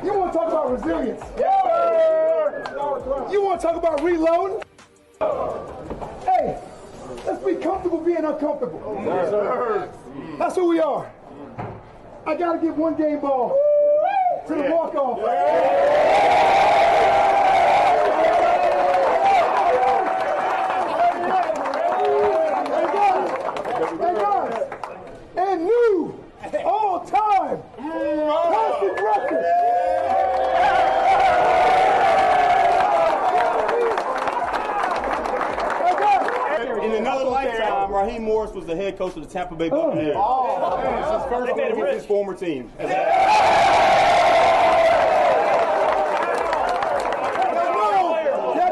You want to talk about resilience? You want to talk about reloading? Hey, let's be comfortable being uncomfortable. Yes, sir. That's who we are. I got to give one game ball to the walk-off. Hey guys, and new all-time passing record. In another lifetime, Raheem Morris was the head coach of the Tampa Bay Buccaneers. It's his first game with his former team. Yeah,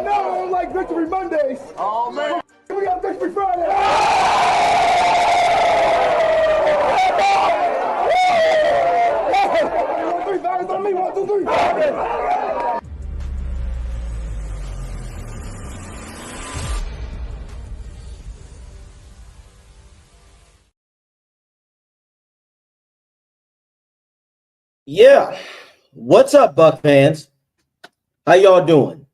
no, I don't like Victory Mondays. Oh, man. We got Victory Friday. On me, 1, 2, 3. Yeah. What's up, Buck fans? How y'all doing?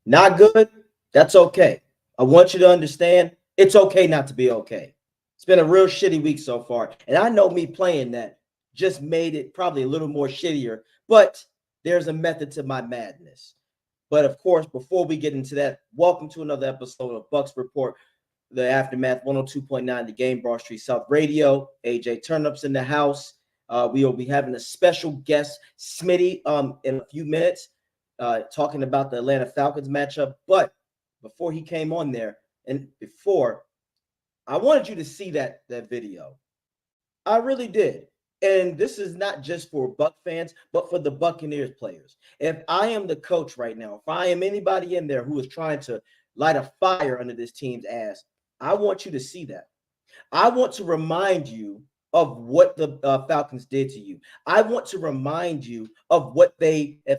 Not good? That's okay. I want you to understand it's okay not to be okay. It's been a real shitty week so far. And I know me playing that just made it probably a little more shittier, but there's a method to my madness. But of course, before we get into that, welcome to another episode of Bucs Report, the Aftermath 102.9, the Game Broad Street South Radio. AJ Turnup's in the house. We will be having a special guest, Smitty, in a few minutes, talking about the Atlanta Falcons matchup. But before he came on there, and before, I wanted you to see that video. I really did. And this is not just for Buck fans, but for the Buccaneers players. If I am the coach right now, if I am anybody in there who is trying to light a fire under this team's ass, I want you to see that. I want to remind you of what the Falcons did to you. I want to remind you of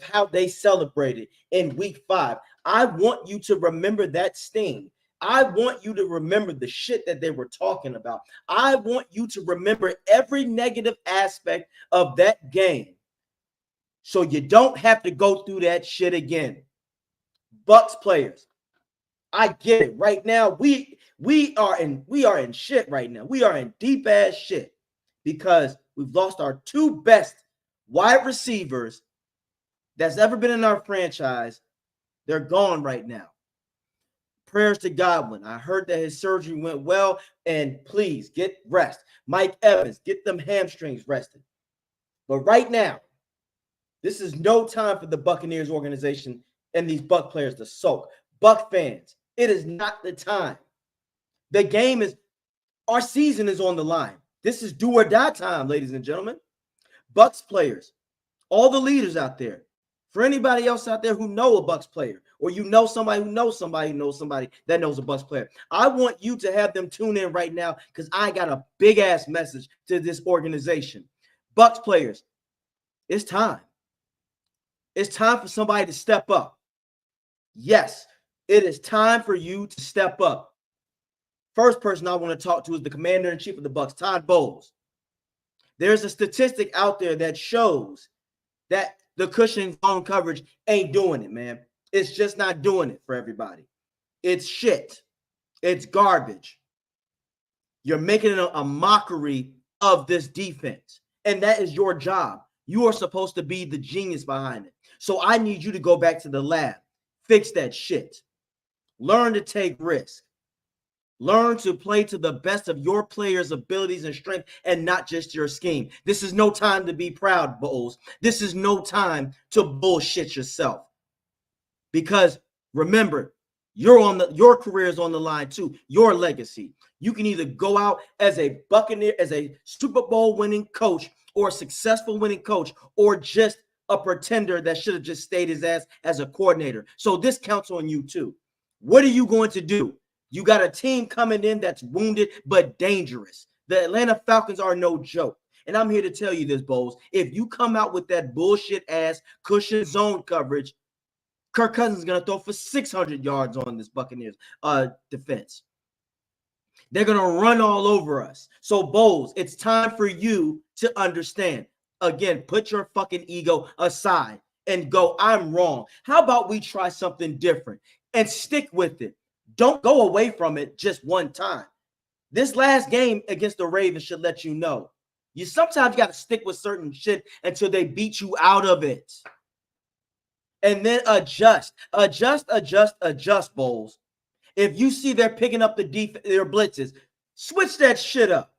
how they celebrated in week 5. I want you to remember that sting. I want you to remember the shit that they were talking about. I want you to remember every negative aspect of that game so you don't have to go through that shit again. Bucs players, I get it. Right now, we are in shit right now. We are in deep ass shit because we've lost our 2 best wide receivers that's ever been in our franchise. They're gone right now. Prayers to Godwin. I heard that his surgery went well, and please get rest. Mike Evans, get them hamstrings rested. But right now, this is no time for the Buccaneers organization and these Buck players to sulk. Buck fans, it is not the time. Our season is on the line. This is do or die time, ladies and gentlemen. Bucks players, all the leaders out there, for anybody else out there who know a Bucks player, or you know somebody who knows somebody who knows somebody that knows a Bucks player, I want you to have them tune in right now because I got a big-ass message to this organization. Bucks players, it's time. It's time for somebody to step up. Yes, it is time for you to step up. First person I want to talk to is the commander-in-chief of the Bucks, Todd Bowles. There's a statistic out there that shows that the cushion zone coverage ain't doing it, man. It's just not doing it for everybody. It's shit. It's garbage. You're making it a mockery of this defense, and that is your job. You are supposed to be the genius behind it. So I need you to go back to the lab, fix that shit. Learn to take risks. Learn to play to the best of your players' abilities and strength and not just your scheme. This is no time to be proud, Bulls. This is no time to bullshit yourself. Because remember, your career is on the line too, your legacy. You can either go out as a Buccaneer, as a Super Bowl winning coach, or a successful winning coach, or just a pretender that should have just stayed his ass as a coordinator. So this counts on you too. What are you going to do? You got a team coming in that's wounded but dangerous. The Atlanta Falcons are no joke. And I'm here to tell you this, Bowles. If you come out with that bullshit ass cushion zone coverage, Kirk Cousins is going to throw for 600 yards on this Buccaneers defense. They're going to run all over us. So, Bowles, it's time for you to understand. Again, put your fucking ego aside and go, I'm wrong. How about we try something different and stick with it? Don't go away from it just one time. This last game against the Ravens should let you know. You sometimes got to stick with certain shit until they beat you out of it. And then adjust, Bowles. If you see they're picking up their blitzes, switch that shit up.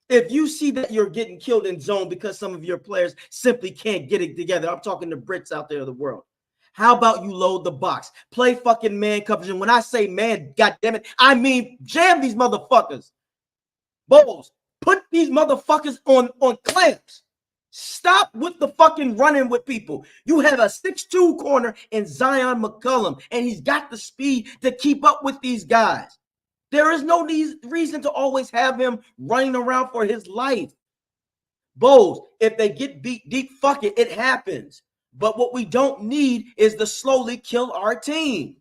If you see that you're getting killed in zone because some of your players simply can't get it together, I'm talking to Brits out there in the world. How about you load the box? Play fucking man coverage. And when I say man, goddammit, I mean jam these motherfuckers. Bowles, put these motherfuckers on clamps. Stop with the fucking running with people. You have a 6'2" corner in Zion McCollum, and he's got the speed to keep up with these guys. There is no reason to always have him running around for his life. Bowles, if they get beat deep, fuck it, it happens. But what we don't need is to slowly kill our team.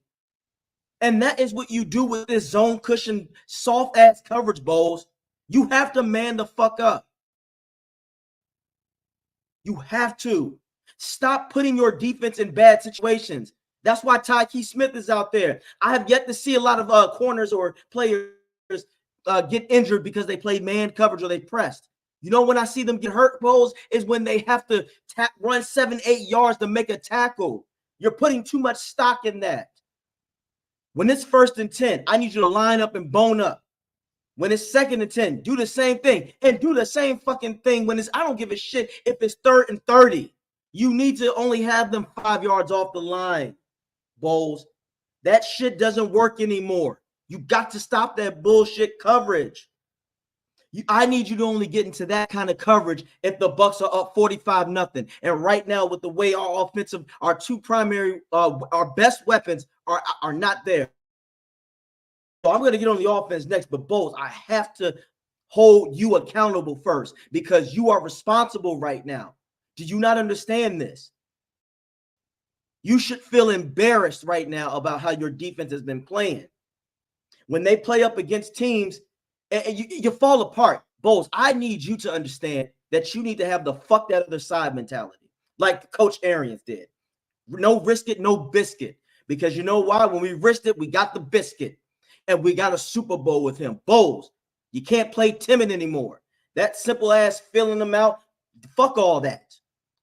And that is what you do with this zone cushion, soft-ass coverage, Bowles. You have to man the fuck up. You have to. Stop putting your defense in bad situations. That's why Tyke Smith is out there. I have yet to see a lot of corners or players get injured because they played man coverage or they pressed. You know when I see them get hurt, Bowles, is when they have to run 7-8 yards to make a tackle. You're putting too much stock in that. When it's 1st and 10, I need you to line up and bone up. When it's 2nd and 10, do the same thing. And do the same fucking thing when I don't give a shit if it's 3rd and 30. You need to only have them 5 yards off the line, Bowles. That shit doesn't work anymore. You got to stop that bullshit coverage. I need you to only get into that kind of coverage if the Bucs are up 45-0. And right now, with the way our two primary, our best weapons are not there. So I'm going to get on the offense next, but Bowles, I have to hold you accountable first because you are responsible right now. Do you not understand this? You should feel embarrassed right now about how your defense has been playing. When they play up against teams, and you fall apart. Bowles, I need you to understand that you need to have the fuck that other side mentality, like Coach Arians did. No risk it, no biscuit. Because you know why? When we risked it, we got the biscuit. And we got a Super Bowl with him. Bowles, you can't play timid anymore. That simple ass filling them out, fuck all that.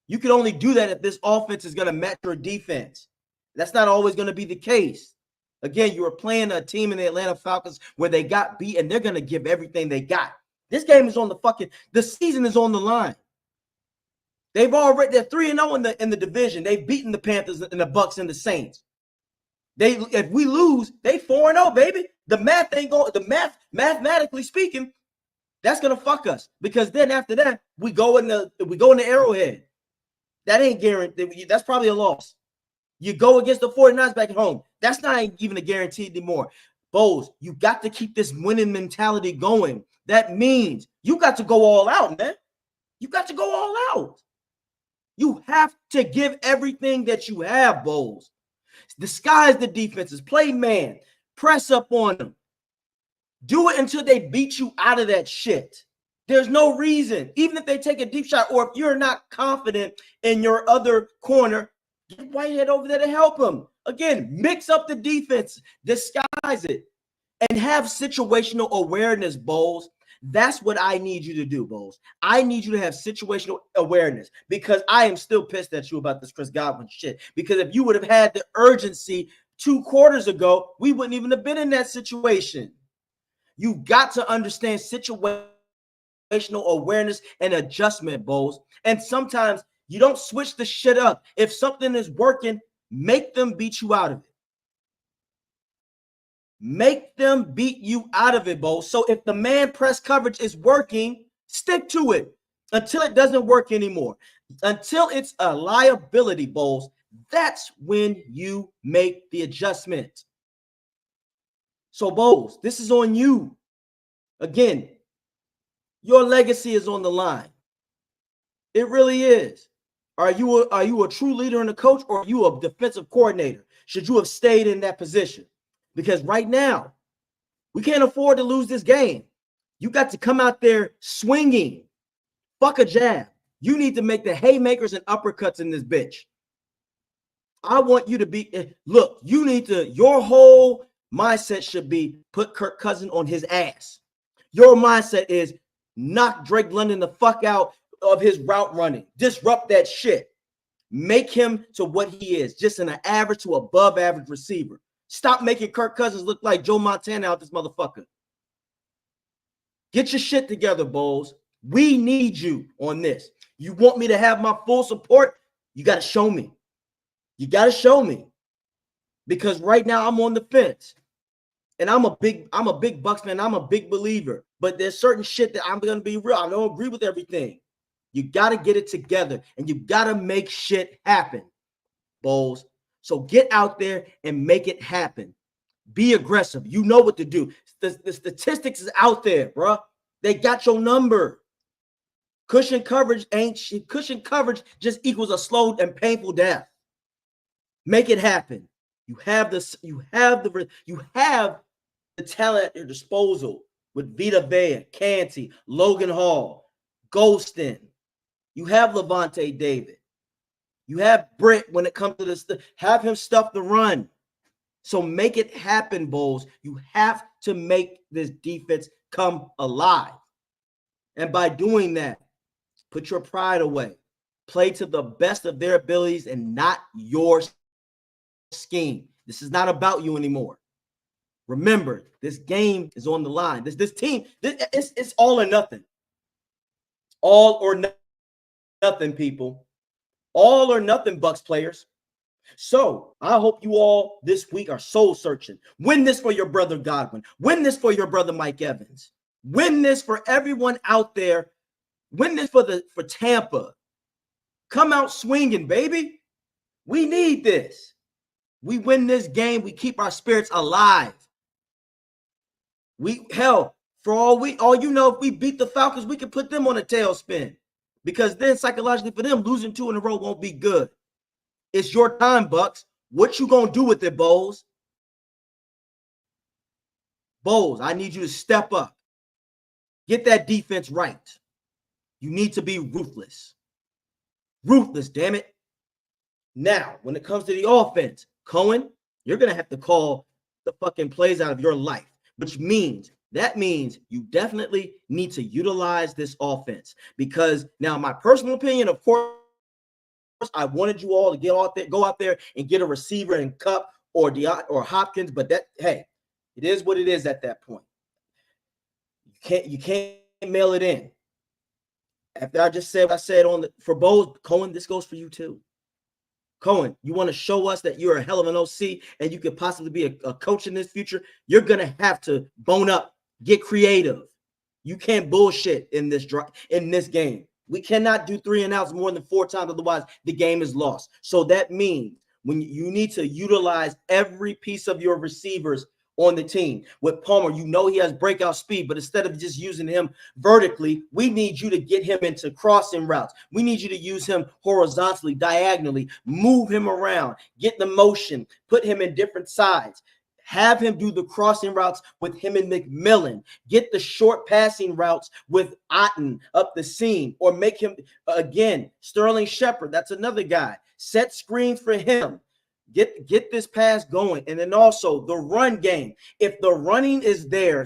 You can only do that if this offense is going to match your defense. That's not always going to be the case. Again, you were playing a team in the Atlanta Falcons where they got beat, and they're going to give everything they got. This game is on the season is on the line. They're 3-0 in the division. They've beaten the Panthers and the Bucs and the Saints. If we lose, they 4-0, baby. The math ain't going. Mathematically speaking, that's gonna fuck us because then after that we go in the Arrowhead. That ain't guaranteed. That's probably a loss. You go against the 49ers back at home. That's not even a guarantee anymore. Bowles, you got to keep this winning mentality going. That means you got to go all out, man. You got to go all out. You have to give everything that you have, Bowles. Disguise the defenses. Play man. Press up on them. Do it until they beat you out of that shit. There's no reason. Even if they take a deep shot or if you're not confident in your other corner, get Whitehead over there to help him. Again, mix up the defense. Disguise it. And have situational awareness, Bowles. That's what I need you to do, Bowles. I need you to have situational awareness because I am still pissed at you about this Chris Godwin shit. Because if you would have had the urgency 2 quarters ago, we wouldn't even have been in that situation. You got to understand situational awareness and adjustment, Bowles. And sometimes you don't switch the shit up. If something is working, make them beat you out of it. Make them beat you out of it, Bowles. So if the man press coverage is working, stick to it until it doesn't work anymore. Until it's a liability, Bowles. That's when you make the adjustment. So, Bowles, this is on you. Again, your legacy is on the line. It really is. Are you a true leader and a coach, or are you a defensive coordinator? Should you have stayed in that position? Because right now, we can't afford to lose this game. You got to come out there swinging. Fuck a jab. You need to make the haymakers and uppercuts in this bitch. I want you to be, look, you need to, your whole mindset should be put Kirk Cousins on his ass. Your mindset is knock Drake London the fuck out of his route running. Disrupt that shit. Make him to what he is, just an average to above average receiver. Stop making Kirk Cousins look like Joe Montana out this motherfucker. Get your shit together, Bowles. We need you on this. You want me to have my full support? You got to show me. You got to show me. Because right now I'm on the fence. And I'm a big Bucs fan. I'm a big believer. But there's certain shit that I'm going to be real. I don't agree with everything. You got to get it together. And you got to make shit happen, Bowles. So get out there and make it happen. Be aggressive. You know what to do. The statistics is out there, bro. They got your number. Cushion coverage ain't shit. Cushion coverage just equals a slow and painful death. Make it happen. You have this. You have the talent at your disposal with Vita Vea, Canty, Logan Hall, Golston. You have Levante David. You have Britt when it comes to this. Have him stuff the run. So make it happen, Bowles. You have to make this defense come alive. And by doing that, put your pride away. Play to the best of their abilities and not your scheme. This is not about you anymore. Remember, this game is on the line. This team, it's all or nothing. All or nothing, people. All or nothing, Bucs players. So I hope you all this week are soul searching. Win this for your brother Godwin. Win this for your brother Mike Evans. Win this for everyone out there. Win this for Tampa. Come out swinging, baby. We need this. We win this game. We keep our spirits alive. For all you know, if we beat the Falcons, we can put them on a tailspin. Because then psychologically for them, losing 2 in a row won't be good. It's your time, Bucs. What you gonna do with it, Bowles? Bowles, I need you to step up. Get that defense right. You need to be ruthless. Ruthless, damn it. Now, when it comes to the offense, Cohen, you're gonna have to call the fucking plays out of your life, which means you definitely need to utilize this offense. Because now, my personal opinion, of course, I wanted you all to go out there and get a receiver in Cup or Hopkins, but hey, it is what it is at that point. You can't mail it in. After I just said what I said for Bowles, Cohen, this goes for you too. Cohen, you want to show us that you're a hell of an OC and you could possibly be a coach in this future? You're gonna have to bone up, get creative. You can't bullshit in this game. We cannot do 3 and outs more than 4 times, otherwise the game is lost. So that means when you need to utilize every piece of your receivers on the team. With Palmer, you know he has breakout speed, but instead of just using him vertically, we need you to get him into crossing routes. We need you to use him horizontally, diagonally, move him around, get the motion, put him in different sides. Have him do the crossing routes with him and McMillan. Get the short passing routes with Otten up the seam, or make him, again, Sterling Shepard. That's another guy. Set screens for him. Get this pass going. And then also the run game. If the running is there,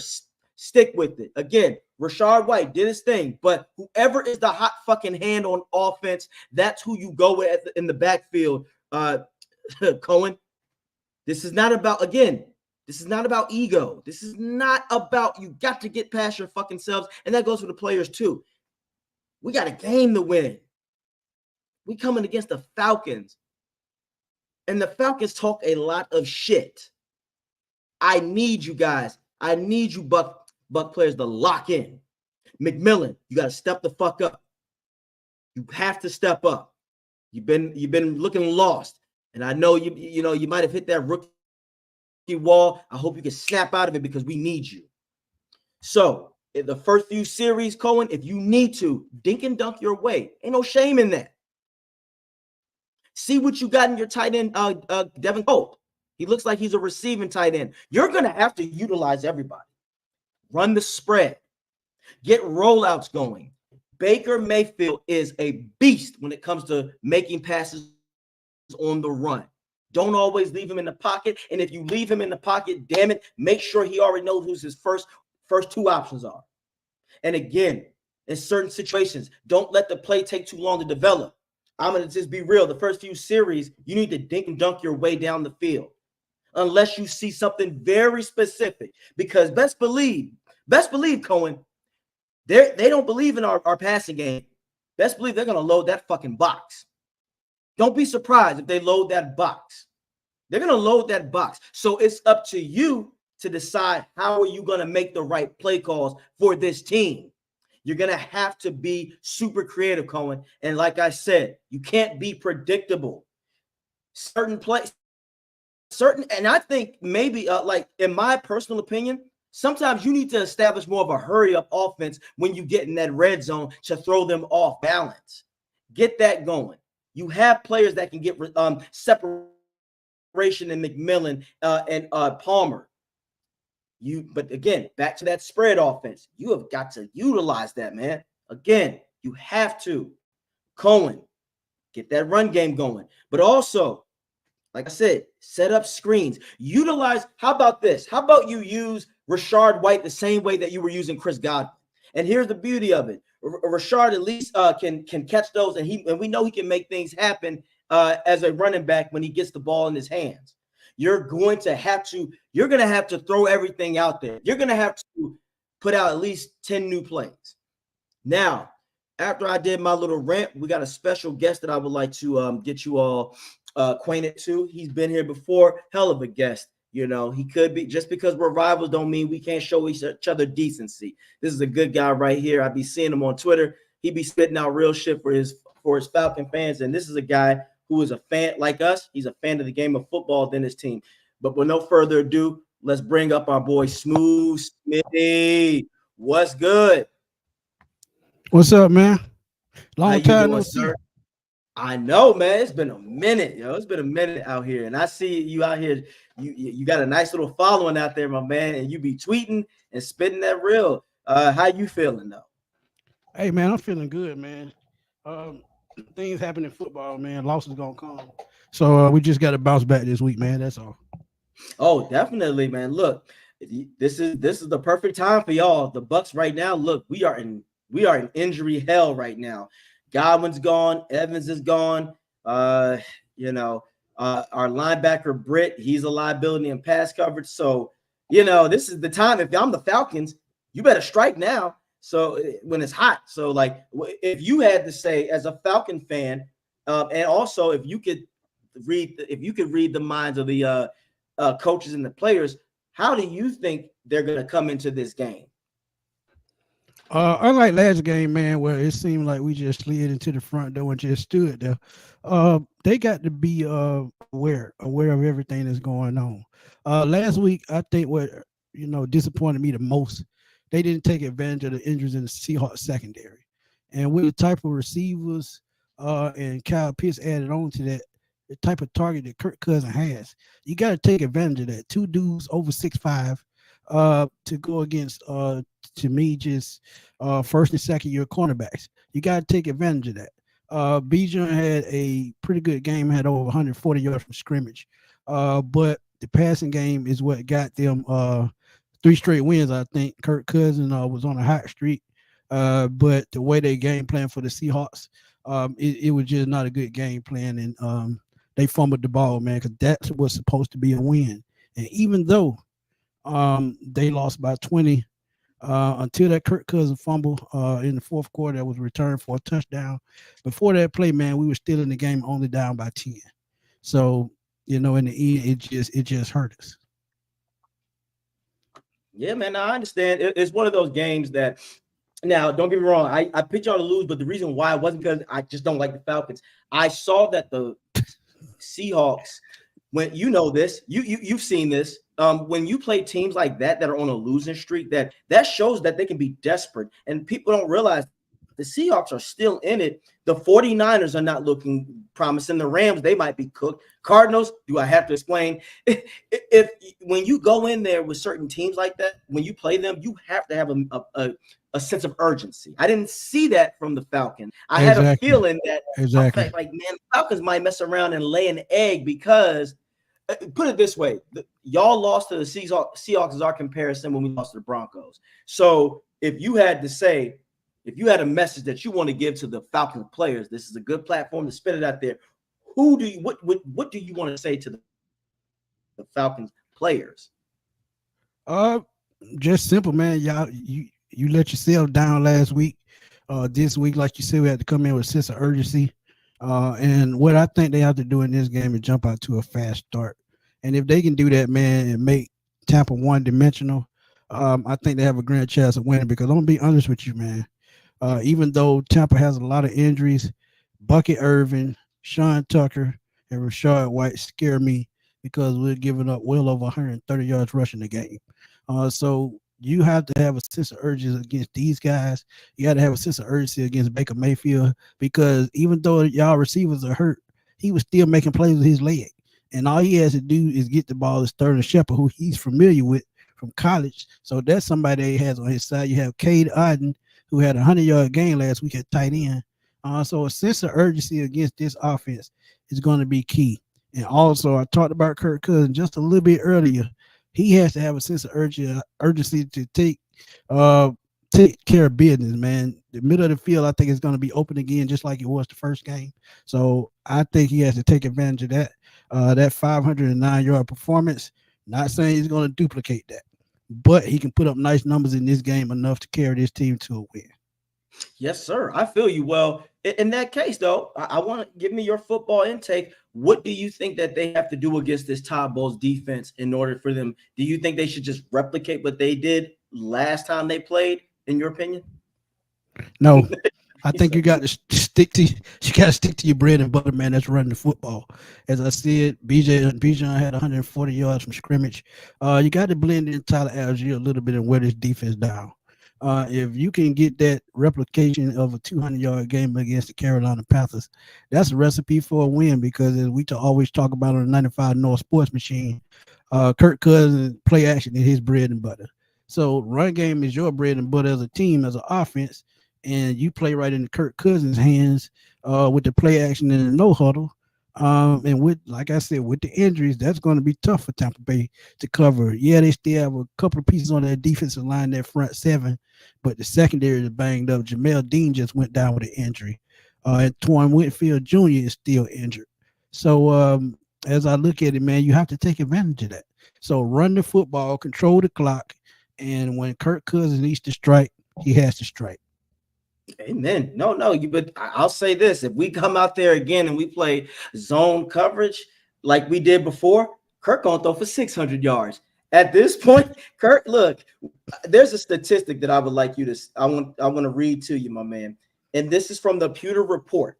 stick with it. Again, Rashard White did his thing, but whoever is the hot fucking hand on offense, that's who you go with in the backfield, Cohen. This is not about, again, this is not about ego. This is not about, you got to get past your fucking selves. And that goes for the players too. We got a game to win. We coming against the Falcons. And the Falcons talk a lot of shit. I need you guys. I need you Buck players to lock in. McMillan, you got to step the fuck up. You have to step up. You've been looking lost. And I know you might have hit that rookie wall. I hope you can snap out of it because we need you. So in the first few series, Cohen, if you need to, dink and dunk your way. Ain't no shame in that. See what you got in your tight end, Devin Cope. He looks like he's a receiving tight end. You're going to have to utilize everybody. Run the spread. Get rollouts going. Baker Mayfield is a beast when it comes to making passes on the run. Don't always leave him in the pocket. And if you leave him in the pocket, damn it, make sure he already knows who's his first two options are. And again, in certain situations, don't let the play take too long to develop. I'm going to just be real. The first few series, you need to dink and dunk your way down the field. Unless you see something very specific. Because best believe, Cohen, they don't believe in our passing game. Best believe they're going to load that fucking box. Don't be surprised if they load that box. They're going to load that box. So it's up to you to decide how are you going to make the right play calls for this team. You're going to have to be super creative, Cohen. And like I said, you can't be predictable. And I think maybe like in my personal opinion, sometimes you need to establish more of a hurry up offense when you get in that red zone to throw them off balance. Get that going. You have players that can get separation in McMillan and Palmer. But again, back to that spread offense. You have got to utilize that, man. Again, you have to. Cohen, get that run game going. But also, like I said, set up screens. Utilize, how about this? How about you use Rashard White the same way that you were using Chris Godwin? And here's the beauty of it. Rashard at least can catch those, and we know he can make things happen as a running back when he gets the ball in his hands. You're going to have to throw everything out there. You're going to have to put out at least 10 new plays. Now, after I did my little rant, we got a special guest that I would like to get you all acquainted to. He's been here before. Hell of a guest. You know, he could be, just because we're rivals don't mean we can't show each other decency. This is a good guy right here. I be seeing him on Twitter. He be spitting out real shit for his Falcon fans. And this is a guy who is a fan like us. He's a fan of the game of football than his team. But with no further ado, let's bring up our boy Smooth Smitty. What's good? What's up, man? Long time no see. I know, man. It's been a minute, yo. It's been a minute out here, and I see you out here. You got a nice little following out there, my man, and you be tweeting and spitting that real. How you feeling though? Hey, man, I'm feeling good, man. Things happen in football, man. Losses gonna come, so we just got to bounce back this week, man. That's all. Oh, definitely, man. Look, this is the perfect time for y'all. The Bucs right now. Look, we are in injury hell right now. Godwin's gone. Evans is gone. Our linebacker, Britt, he's a liability in pass coverage. So, this is the time. If I'm the Falcons, you better strike now. So when it's hot. So, like, if you had to say as a Falcon fan, and also if you could read the minds of the coaches and the players, how do you think they're going to come into this game? Unlike last game, man, where it seemed like we just slid into the front door and just stood there, they got to be aware of everything that's going on. Last week, I think what disappointed me the most, they didn't take advantage of the injuries in the Seahawks secondary, and with the type of receivers and Kyle Pitts added on to that, the type of target that Kirk Cousins has, you got to take advantage of that. Two dudes over 6'5". To go against to me just first and second year cornerbacks. You got to take advantage of that. Bijan had a pretty good game, had over 140 yards from scrimmage. But the passing game is what got them 3 straight wins. I think Kirk Cousins was on a hot streak. But the way they game plan for the Seahawks, it was just not a good game plan. And they fumbled the ball, man, because that was supposed to be a win. And even though they lost by 20 until that Kirk Cousins fumble in the fourth quarter that was returned for a touchdown. Before that play, man, we were still in the game only down by 10. So, in the end, it just hurt us. Yeah, man, I understand. It's one of those games that, now, don't get me wrong, I picked y'all to lose, but the reason why wasn't because I just don't like the Falcons. I saw that the Seahawks, when you know this, you've seen this. When you play teams like that are on a losing streak, that shows that they can be desperate. And people don't realize the Seahawks are still in it. The 49ers are not looking promising. The Rams, they might be cooked. Cardinals, do I have to explain? If when you go in there with certain teams like that, when you play them, you have to have a sense of urgency. I didn't see that from the Falcons. I had a feeling that like, man, Falcons might mess around and lay an egg because put it this way, y'all lost to the Seahawks as our comparison when we lost to the Broncos. So if you had a message that you want to give to the Falcons players, this is a good platform to spit it out there. What do you want to say to the Falcons players? Just simple, man. Y'all, you let yourself down last week. This week, like you said, we had to come in with a sense of urgency. And what I think they have to do in this game is jump out to a fast start. And if they can do that, man, and make Tampa one-dimensional, I think they have a grand chance of winning. Because I'm going to be honest with you, man. Even though Tampa has a lot of injuries, Bucky Irvin, Sean Tucker, and Rashad White scare me because we're giving up well over 130 yards rushing the game. So you have to have a sense of urgency against these guys. You got to have a sense of urgency against Baker Mayfield because even though y'all receivers are hurt, he was still making plays with his leg. And all he has to do is get the ball to Sterling Shepard, who he's familiar with from college. So that's somebody that he has on his side. You have Cade Otton, who had a 100-yard game last week at tight end. So a sense of urgency against this offense is going to be key. And also, I talked about Kirk Cousins just a little bit earlier. He has to have a sense of urgency to take care of business, man. The middle of the field, I think, is going to be open again, just like it was the first game. So I think he has to take advantage of that. That 509-yard performance. Not saying he's going to duplicate that, but he can put up nice numbers in this game enough to carry this team to a win. Yes, sir. I feel you. Well, in that case, though, I want to give me your football intake. What do you think that they have to do against this Todd Bowles defense in order for them? Do you think they should just replicate what they did last time they played, in your opinion? No. I think you got to stick to your bread and butter, man. That's running the football. As I said, Bijan had 140 yards from scrimmage. You got to blend in Tyler Algier a little bit and wear this defense down. If you can get that replication of a 200-yard game against the Carolina Panthers, that's a recipe for a win because as we always talk about on the 95 North Sports Machine, Kirk Cousins play action is his bread and butter. So run game is your bread and butter as a team, as an offense. And you play right into Kirk Cousins' hands with the play action and the no huddle. And with, like I said, with the injuries, that's going to be tough for Tampa Bay to cover. Yeah, they still have a couple of pieces on their defensive line, their front seven, but the secondary is banged up. Jamel Dean just went down with an injury. And Torrin Whitfield Jr. is still injured. So as I look at it, man, you have to take advantage of that. So run the football, control the clock, and when Kirk Cousins needs to strike, he has to strike. Amen. No, but I'll say this. If we come out there again and we play zone coverage like we did before, Kirk gonna throw for 600 yards. At this point, Kirk, look, there's a statistic that I would like you to, I want to read to you, my man. And this is from the Pewter Report.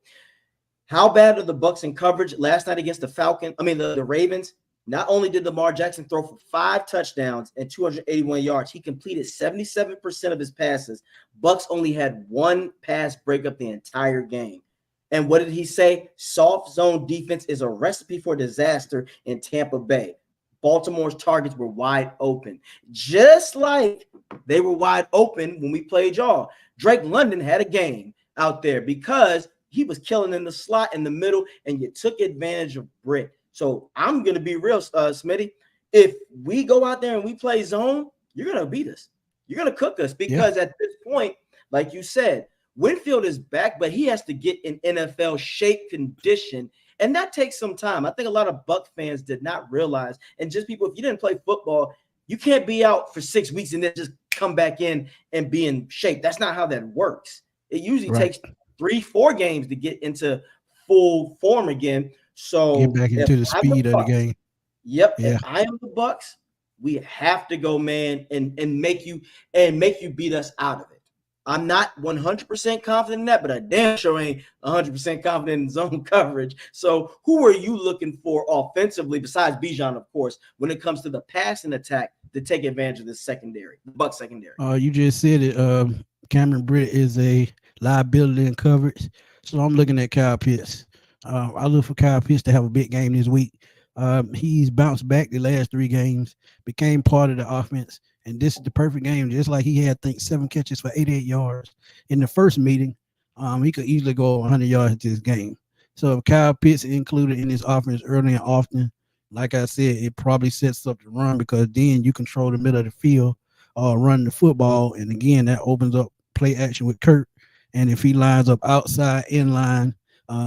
How bad are the Bucs in coverage last night against the Ravens? Not only did Lamar Jackson throw for 5 touchdowns and 281 yards, he completed 77% of his passes. Bucs only had 1 pass breakup the entire game. And what did he say? Soft zone defense is a recipe for disaster in Tampa Bay. Baltimore's targets were wide open, just like they were wide open when we played y'all. Drake London had a game out there because he was killing in the slot in the middle, and you took advantage of Britt. So I'm going to be real, Smitty. If we go out there and we play zone, you're going to beat us. You're going to cook us because at this point, like you said, Winfield is back, but he has to get in NFL shape condition And that takes some time. I think a lot of Buck fans did not realize, and just people, if you didn't play football, you can't be out for 6 weeks and then just come back in and be in shape. That's not how that works. It usually takes 3-4 games to get into full form again. So get back into the speed of the game. Yep. Yeah. If I am the Bucs, we have to go, man, and make you beat us out of it. I'm not 100% confident in that, but I damn sure ain't 100% confident in zone coverage. So who are you looking for offensively, besides Bijan, of course, when it comes to the passing attack to take advantage of this secondary, the Bucs secondary? You just said it. Cameron Britt is a liability in coverage. So I'm looking at Kyle Pitts. I look for Kyle Pitts to have a big game this week. He's bounced back the last 3 games, became part of the offense, and this is the perfect game. Just like he had, I think, 7 catches for 88 yards in the first meeting, he could easily go 100 yards into this game. So if Kyle Pitts is included in this offense early and often, like I said, it probably sets up the run because then you control the middle of the field, run the football, and again that opens up play action with Kurt. And if he lines up outside in line,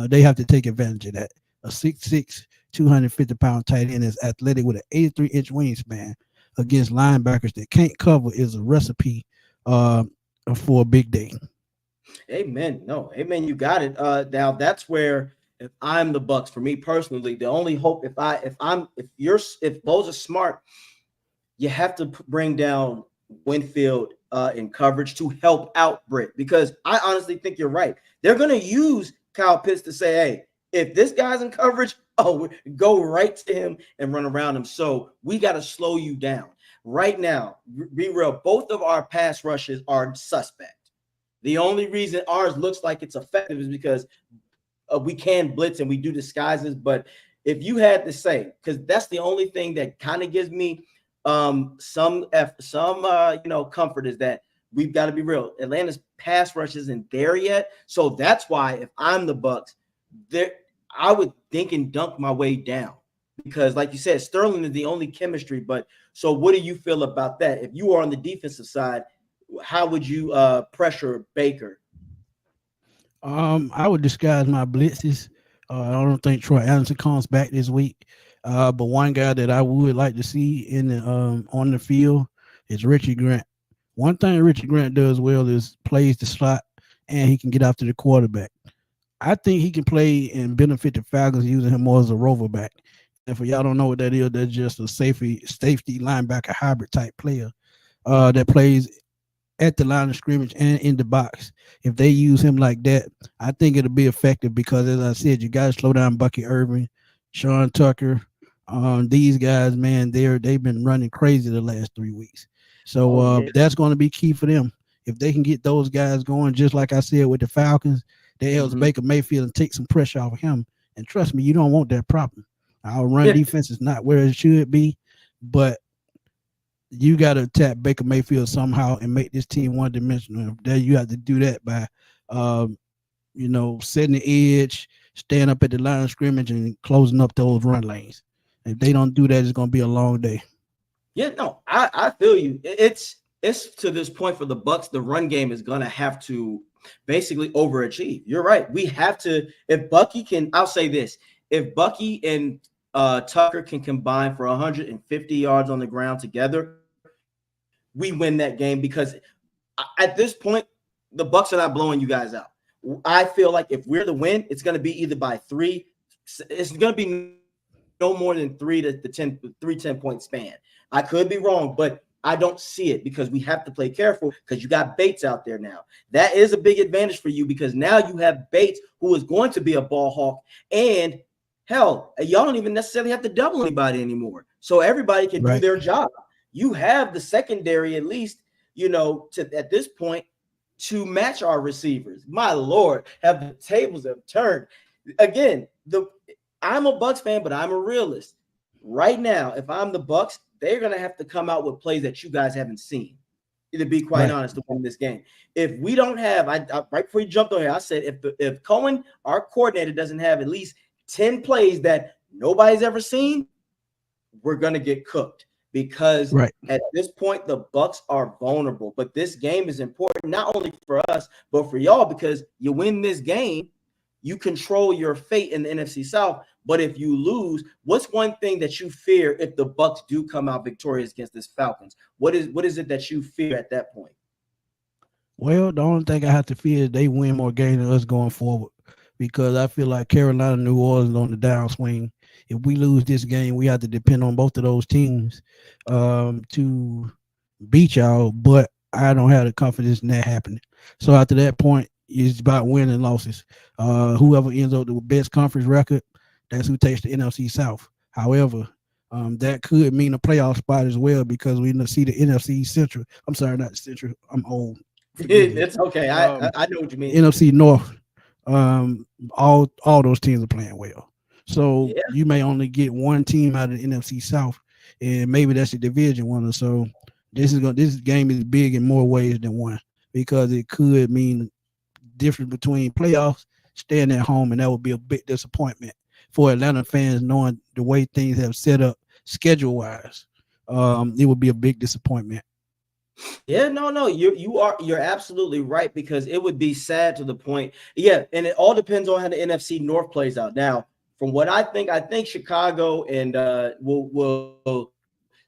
they have to take advantage of that. A 6'6", 250-pound tight end is athletic with an 83-inch wingspan against linebackers that can't cover is a recipe for a big day. Amen. No, amen. You got it. Now that's where, if I'm the Bucs, for me personally, the only hope if those are smart, you have to bring down Winfield in coverage to help out Britt, because I honestly think you're right. They're going to use Kyle Pitts to say, hey, if this guy's in coverage, go right to him and run around him. So we got to slow you down. Right now, be real, both of our pass rushes are suspect. The only reason ours looks like it's effective is because we can blitz and we do disguises. But if you had to say, because that's the only thing that kind of gives me some comfort, is that we've got to be real. Atlanta's pass rush isn't there yet. So that's why if I'm the Bucs, I would think and dunk my way down, because like you said, Sterling is the only chemistry. But so what do you feel about that? If you are on the defensive side, how would you pressure Baker? I would disguise my blitzes. I don't think Troy Anderson comes back this week. But one guy that I would like to see in the on the field is Richie Grant. One thing Richie Grant does well is plays the slot, and he can get after the quarterback. I think he can play and benefit the Falcons using him more as a rover back. And for y'all don't know what that is, that's just a safety linebacker hybrid type player that plays at the line of scrimmage and in the box. If they use him like that, I think it'll be effective because, as I said, you got to slow down Bucky Irving, Sean Tucker. These guys, man, they've been running crazy the last 3 weeks. So that's going to be key for them. If they can get those guys going, just like I said with the Falcons, they helps Baker Mayfield and take some pressure off of him. And trust me, you don't want that problem. Our run defense is not where it should be, but you got to attack Baker Mayfield somehow and make this team one-dimensional. There, you have to do that by, setting the edge, staying up at the line of scrimmage, and closing up those run lanes. If they don't do that, it's going to be a long day. Yeah, no, I feel you. It's to this point for the Bucs, the run game is going to have to basically overachieve. You're right. We have to. If Bucky can, I'll say this: if Bucky and Tucker can combine for 150 yards on the ground together, we win that game, because at this point, the Bucs are not blowing you guys out. I feel like if we're the win, it's going to be either by 3. It's going to be no more than 3 to 10, 10-point span. I could be wrong, but I don't see it, because we have to play careful, because you got Bates out there now. That is a big advantage for you, because now you have Bates, who is going to be a ball hawk, and hell, y'all don't even necessarily have to double anybody anymore. So everybody can do their job. You have the secondary, at least, at this point, to match our receivers. My Lord, the tables have turned. Again, I'm a Bucs fan, but I'm a realist. Right now, if I'm the Bucs, they're going to have to come out with plays that you guys haven't seen, to be quite honest, to win this game. If we don't have, I right before you jumped on here, I said if Cohen, our coordinator, doesn't have at least 10 plays that nobody's ever seen, we're going to get cooked. Because at this point, the Bucs are vulnerable. But this game is important not only for us, but for y'all, because you win this game, you control your fate in the NFC South. But if you lose, what's one thing that you fear if the Bucs do come out victorious against this Falcons? What is it that you fear at that point? Well, the only thing I have to fear is they win more games than us going forward, because I feel like Carolina, New Orleans on the downswing. If we lose this game, we have to depend on both of those teams to beat y'all. But I don't have the confidence in that happening. So after that point, it's about winning and losses. Whoever ends up with the best conference record, that's who takes the NFC South. However, that could mean a playoff spot as well, because we see the NFC Central. I'm sorry, not Central. I'm old. It's okay. I know what you mean. NFC North. All those teams are playing well. So you may only get one team out of the NFC South, and maybe that's the division winner. So this game is big in more ways than one, because it could mean difference between playoffs, staying at home, and that would be a big disappointment for Atlanta fans, knowing the way things have set up schedule wise. It would be a big disappointment. Yeah, no, you're absolutely right, because it would be sad to the point. Yeah, and it all depends on how the NFC North plays out. Now, from what I think Chicago and will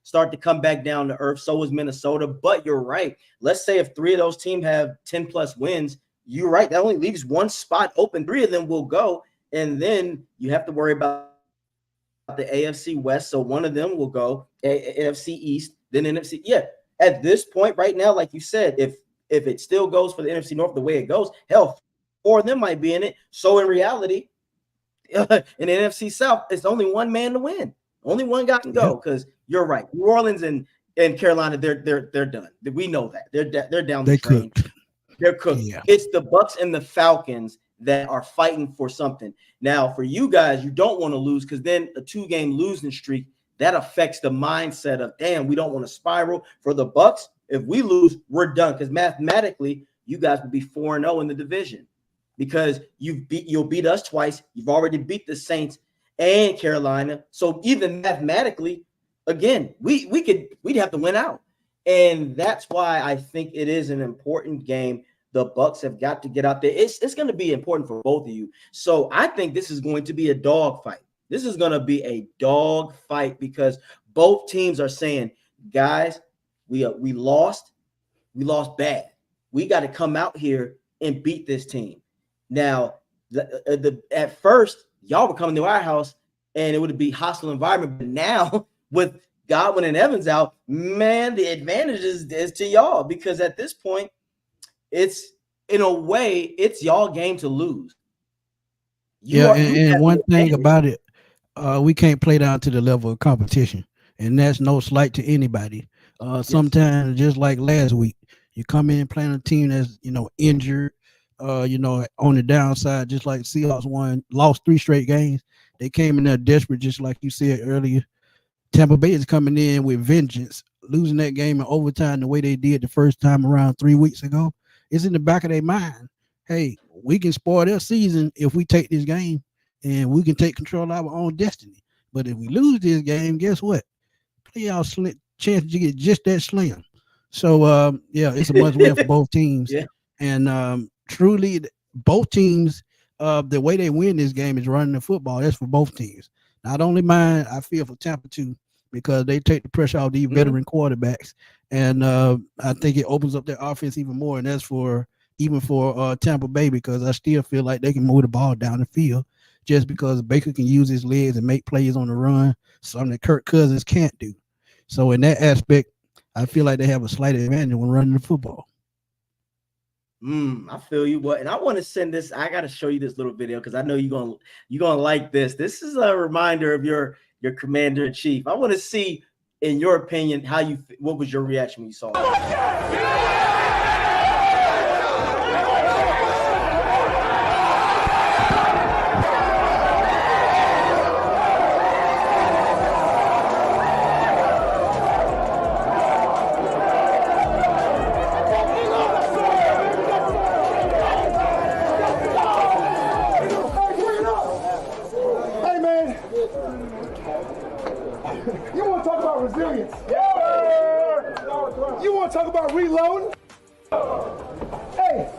start to come back down to earth. So is Minnesota. But you're right. Let's say if 3 of those teams have 10 plus wins, you're right. That only leaves one spot open. 3 of them will go, and then you have to worry about the AFC West. So one of them will go AFC East, then NFC. Yeah. At this point right now, like you said, if it still goes for the NFC North the way it goes, hell, 4 of them might be in it. So in reality, in the NFC South, it's only one man to win. Only one guy can go, because you're right. New Orleans and Carolina, they're done. We know that. They're down the train. They're cooked. Yeah. It's the Bucs and the Falcons that are fighting for something. Now, for you guys, you don't want to lose, because then a 2-game losing streak, that affects the mindset of, damn, we don't want to spiral. For the Bucs, if we lose, we're done, because mathematically, you guys will be 4-0 in the division, because you'll beat us twice. You've already beat the Saints and Carolina. So even mathematically, again, we'd have to win out. And that's why I think it is an important game. The Bucs have got to get out there. It's going to be important for both of you. So I think this is going to be a dog fight. This is going to be a dog fight, because both teams are saying, guys, we lost bad. We got to come out here and beat this team. Now, at first, y'all were coming to our house and it would be hostile environment. But now, with Godwin and Evans out, man, the advantage is to y'all, because at this point, it's, in a way, it's y'all game to lose. And one thing about it, we can't play down to the level of competition, and that's no slight to anybody. Sometimes, just like last week, you come in playing a team that's injured, on the downside, just like Seahawks lost 3 straight games. They came in there desperate, just like you said earlier. Tampa Bay is coming in with vengeance, losing that game in overtime the way they did the first time around 3 weeks ago. It's in the back of their mind. Hey, we can spoil their season if we take this game, and we can take control of our own destiny. But if we lose this game, guess what? Playoff chance to get just that slim. So, it's a must win for both teams. Yeah. And truly, both teams, the way they win this game is running the football. That's for both teams. Not only mine, I feel for Tampa too, because they take the pressure off these veteran quarterbacks. And I think it opens up their offense even more. And that's for Tampa Bay, because I still feel like they can move the ball down the field, just because Baker can use his legs and make plays on the run, something that Kirk Cousins can't do. So in that aspect, I feel like they have a slight advantage when running the football. I feel you. And I want to send this. I got to show you this little video, because I know you're gonna like this. This is a reminder of your commander in chief. I want to see, in your opinion, what was your reaction when you saw it? You want to talk about resilience? You want to talk about reloading? Hey,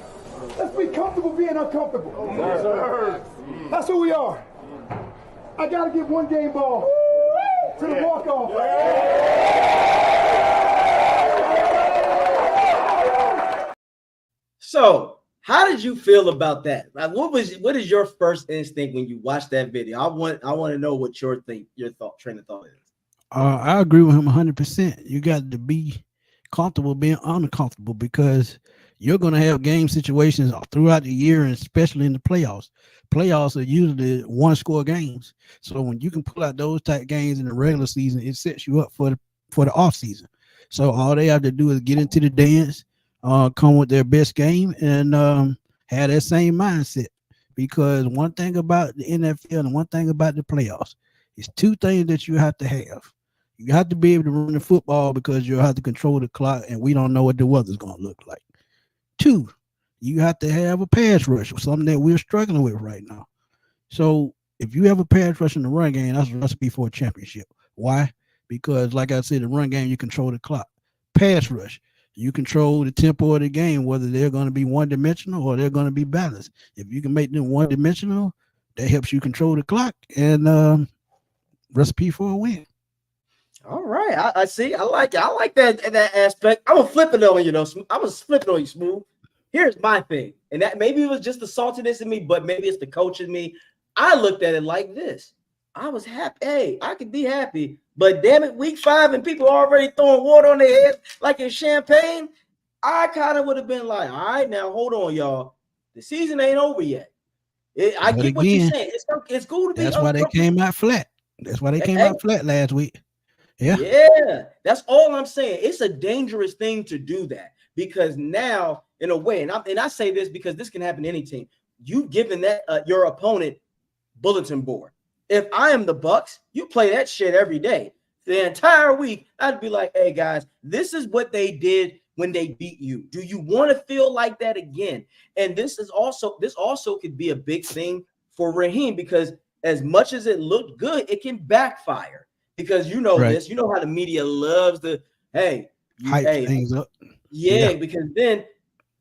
let's be comfortable being uncomfortable. Yes, sir. That's who we are. I got to give one game ball to the walk-off. So, how did you feel about that? Like, what is your first instinct when you watched that video? I want to know what your train of thought is. I agree with him 100%. You got to be comfortable being uncomfortable because you're going to have game situations throughout the year, and especially in the playoffs. Playoffs are usually one-score games. So when you can pull out those type games in the regular season, it sets you up for the off season. So all they have to do is get into the dance, come with their best game, and have that same mindset. Because one thing about the NFL and one thing about the playoffs is two things that you have to have. You have to be able to run the football because you have to control the clock, and we don't know what the weather's going to look like. Two, you have to have a pass rush, something that we're struggling with right now. So if you have a pass rush in the run game, that's a recipe for a championship. Why? Because, like I said, the run game, you control the clock. Pass rush, you control the tempo of the game, whether they're going to be one-dimensional or they're going to be balanced. If you can make them one-dimensional, that helps you control the clock, and recipe for a win. All right, I see. I like it. I like that aspect. I'm gonna flip it on you, though. I'm gonna flip it on you, Smooth. Here's my thing, and that maybe it was just the saltiness in me, but maybe it's the coach in me. I looked at it like this. I was happy. Hey, I could be happy, but damn it, week 5 and people are already throwing water on their heads like it's champagne. I kind of would have been like, all right, now hold on, y'all. The season ain't over yet. I get what you're saying. It's cool to be. That's why they came out flat. That's why they came out flat last week. Yeah, that's all I'm saying. It's a dangerous thing to do that because now, in a way, and I say this because this can happen to any team. You've given that your opponent bulletin board. If I am the Bucs, you play that shit every day. The entire week, I'd be like, hey guys, this is what they did when they beat you. Do you want to feel like that again? And this also could be a big thing for Raheem because as much as it looked good, it can backfire. Because you know this, you know how the media loves to, hype things up. Yeah, because then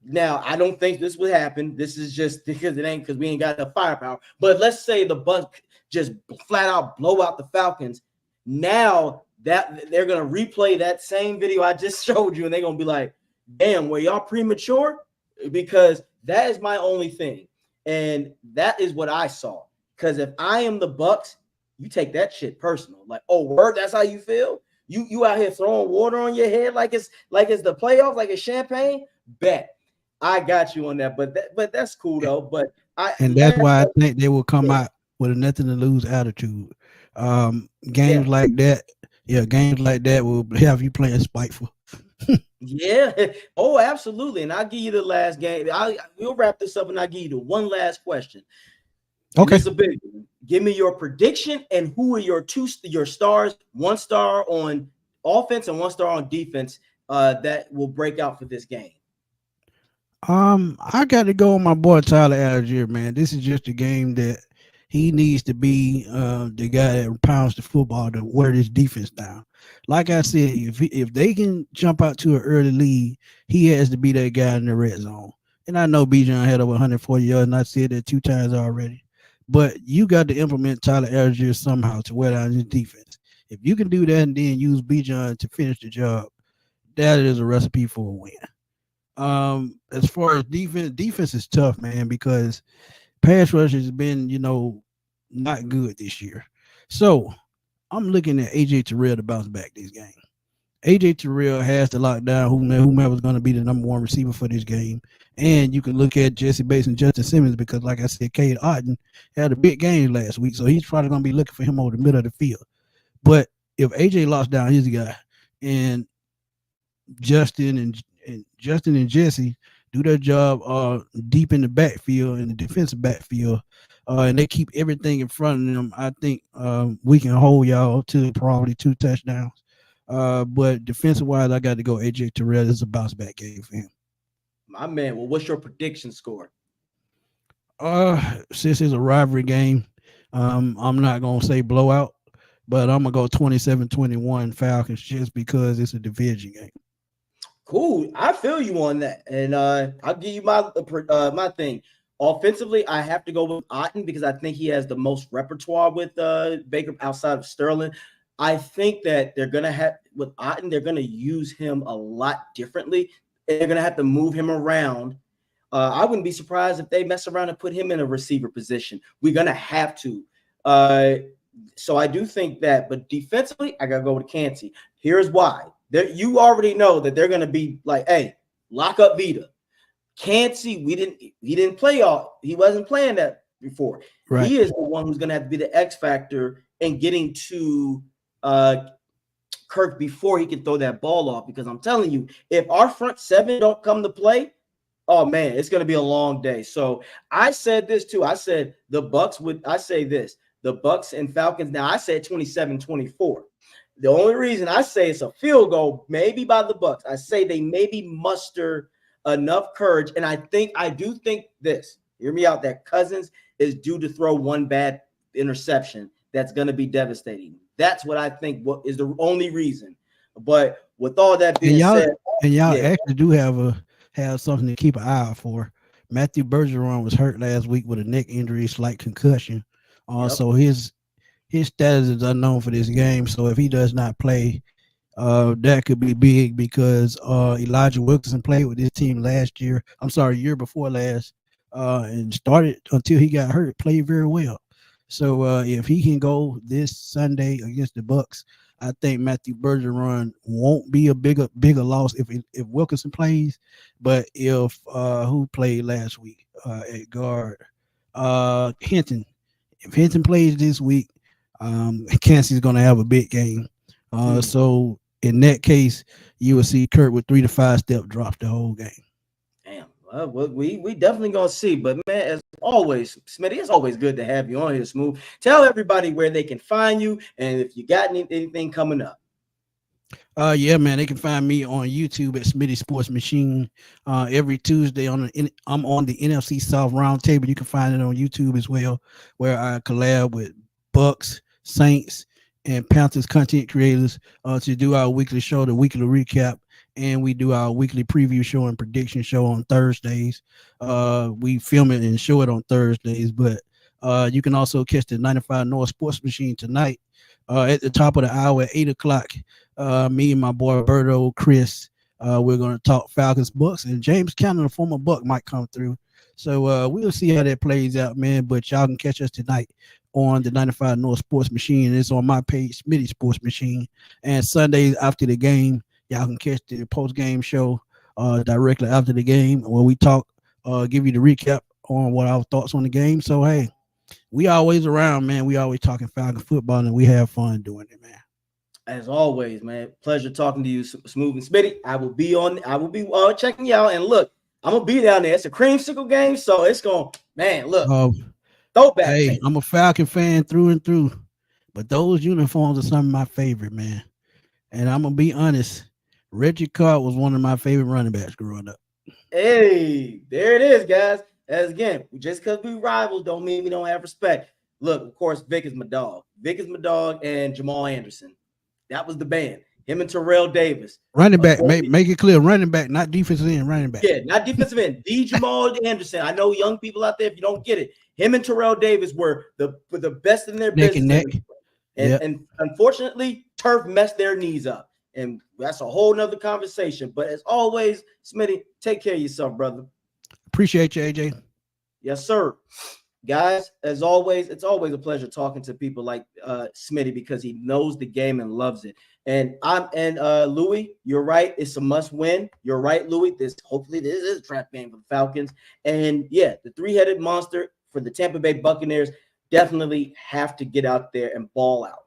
now I don't think this would happen. This is just because we ain't got the firepower. But let's say the Bucs just flat out blow out the Falcons. Now that they're gonna replay that same video I just showed you, and they're gonna be like, damn, were y'all premature? Because that is my only thing. And that is what I saw. Because if I am the Bucs, you take that shit personal. Like, oh, word, that's how you feel? You out here throwing water on your head like it's the playoffs, like it's champagne? Bet. I got you on that. But that's cool though. But that's why I think they will come out with a nothing to lose attitude. Games like that will have you playing spiteful. Yeah. Oh, absolutely. And I'll give you the last game. We'll wrap this up and I'll give you the one last question. Okay. It's a big one. Give me your prediction and who are your stars, 1 star on offense and 1 star on defense that will break out for this game. I got to go on my boy Tyler Algier, man. This is just a game that he needs to be the guy that pounds the football to wear this defense down. Like I said, if they can jump out to an early lead, he has to be that guy in the red zone. And I know Bijan had over 140 yards, and I said that 2 times already. But you got to implement Tyler Algier somehow to wear down his defense. If you can do that and then use Bijan to finish the job, that is a recipe for a win. As far as defense is tough, man, because pass rush has been, not good this year. So I'm looking at AJ Terrell to bounce back this game. AJ Terrell has to lock down whomever's going to be the number 1 receiver for this game. And you can look at Jesse Bates and Justin Simmons because, like I said, Cade Otton had a big game last week, so he's probably going to be looking for him over the middle of the field. But if AJ locks down his guy and Justin and Jesse do their job deep in the backfield, in the defensive backfield, and they keep everything in front of them, I think we can hold y'all to probably 2 touchdowns. But defensive-wise, I got to go AJ Terrell. This is a bounce-back game for him. My man, well, what's your prediction score? Since it's a rivalry game, I'm not going to say blowout, but I'm going to go 27-21 Falcons just because it's a division game. Cool. I feel you on that. And I'll give you my thing. Offensively, I have to go with Otten because I think he has the most repertoire with Baker outside of Sterling. I think that they're gonna have with Otten, they're gonna use him a lot differently. They're gonna have to move him around. I wouldn't be surprised if they mess around and put him in a receiver position. We're gonna have to. So I do think that, but defensively, I gotta go with Kancey. Here's why. You already know that they're gonna be like, hey, lock up Vita. Kancey, he didn't play he wasn't playing that before. Right. He is the one who's gonna have to be the X factor in getting to Kirk before he can throw that ball off. Because I'm telling you, if our front seven don't come to play, oh man, it's going to be a long day. So I said this too. I said the Bucs the Bucs and Falcons. Now I said 27-24. The only reason I say it's a field goal, maybe by the Bucs, I say they maybe muster enough courage. And I do think this, hear me out, that Cousins is due to throw one bad interception that's going to be devastating. That's what I think what is the only reason. But with all that being said, y'all actually do have something to keep an eye out for. Matthew Bergeron was hurt last week with a neck injury, slight concussion. So his status is unknown for this game. So if he does not play, that could be big because Elijah Wilkinson played with this team year before last, and started until he got hurt, played very well. So if he can go this Sunday against the Bucs, I think Matthew Bergeron won't be a bigger loss if Wilkinson plays. But if who played last week at guard, Hinton. If Hinton plays this week, Kansas is going to have a big game. So in that case, you will see Kurt with 3 to 5 step drop the whole game. Damn. Well, we definitely gonna see. But man, as always, Smitty, it's always good to have you on here, Smooth. Tell everybody where they can find you and if you got anything coming up. Yeah, man, they can find me on YouTube at Smitty Sports Machine. Every Tuesday I'm on the NFC South Roundtable. You can find it on YouTube as well, where I collab with Bucs, Saints, and Panthers content creators to do our weekly show, the weekly recap, and we do our weekly preview show and prediction show on Thursdays. We film it and show it on Thursdays, but you can also catch the 95 North Sports Machine tonight at the top of the hour at 8 o'clock. Me and my boy Berto, Chris, we're going to talk Falcons, Bucs, and James Cannon, the former Buck, might come through. So we'll see how that plays out, man. But y'all can catch us tonight on the 95 North Sports Machine. It's on my page, Smitty Sports Machine. And Sundays after the game, y'all can catch the post-game show directly after the game where we talk, give you the recap on what our thoughts on the game. So, hey, we always around, man. We always talking Falcon football, and we have fun doing it, man. As always, man, pleasure talking to you, Smooth and Smitty. I will be checking you out. And look, I'm going to be down there. It's a Creamsicle game, so it's going to, man, look. Throwback. Hey, I'm a Falcon fan through and through, but those uniforms are some of my favorite, man. And I'm going to be honest, Reggie Carr was one of my favorite running backs growing up. Hey, there it is, guys. As again, just because we rivals don't mean we don't have respect. Look, of course, Vic is my dog. Vic is my dog, and Jamal Anderson. That was the band. Him and Terrell Davis. Running back, make it clear. Running back, not defensive end. Running back. Yeah, not defensive end. D. Jamal Anderson. I know young people out there, if you don't get it, him and Terrell Davis were the best in their business. Neck. And unfortunately, turf messed their knees up. And that's a whole nother conversation. But as always, Smitty, take care of yourself, brother. Appreciate you, AJ. Yes, sir. Guys, as always, it's always a pleasure talking to people like Smitty because he knows the game and loves it. And Louis, you're right. It's a must win. You're right, Louis. Hopefully this is a trap game for the Falcons. And yeah, the three-headed monster for the Tampa Bay Buccaneers definitely have to get out there and ball out.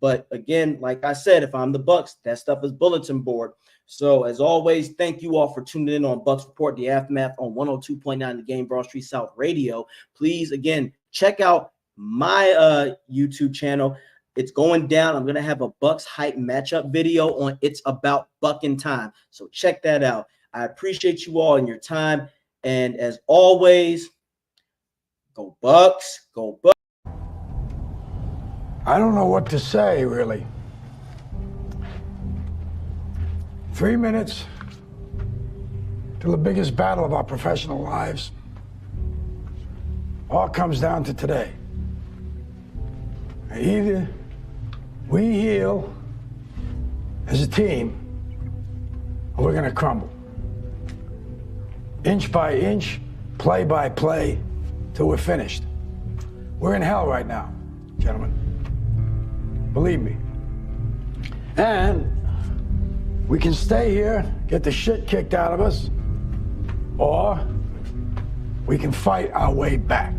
But again, like I said, if I'm the Bucs, that stuff is bulletin board. So as always, thank you all for tuning in on Bucs Report, The Aftermath on 102.9 The Game, Broad Street South Radio. Please, again, check out my YouTube channel. It's going down. I'm going to have a Bucs hype matchup video on It's About Bucking Time. So check that out. I appreciate you all and your time. And as always, go Bucs, go Bucs. I don't know what to say, really. 3 minutes to the biggest battle of our professional lives, all comes down to today. Either we heal as a team, or we're gonna crumble. Inch by inch, play by play, till we're finished. We're in hell right now, gentlemen. Believe me. And we can stay here, get the shit kicked out of us, or we can fight our way back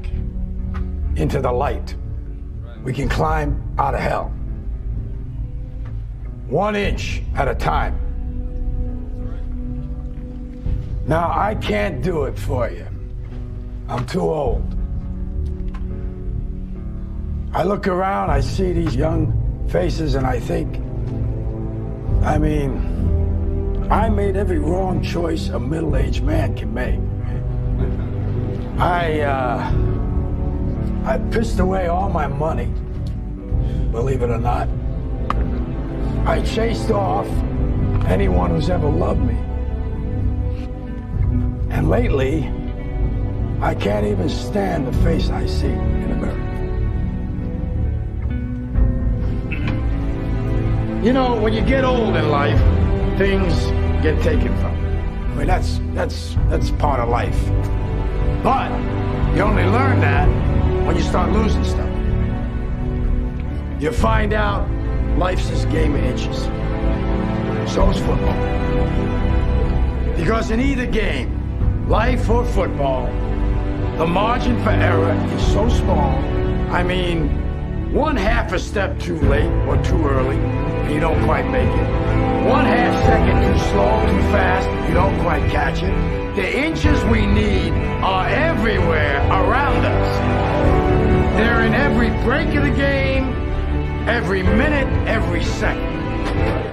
into the light. We can climb out of hell. 1 inch at a time. Now, I can't do it for you. I'm too old. I look around, I see these young faces, and I think, I mean, I made every wrong choice a middle-aged man can make. I pissed away all my money, believe it or not. I chased off anyone who's ever loved me. And lately, I can't even stand the face I see in the mirror. You know, when you get old in life, things get taken from you. I mean, that's part of life. But you only learn that when you start losing stuff. You find out life's this game of inches. So is football. Because in either game, life or football, the margin for error is so small. I mean, 1/2 a step too late or too early, and you don't quite make it. 1/2 second too slow, too fast, you don't quite catch it. The inches we need are everywhere around us. They're in every break of the game, every minute, every second.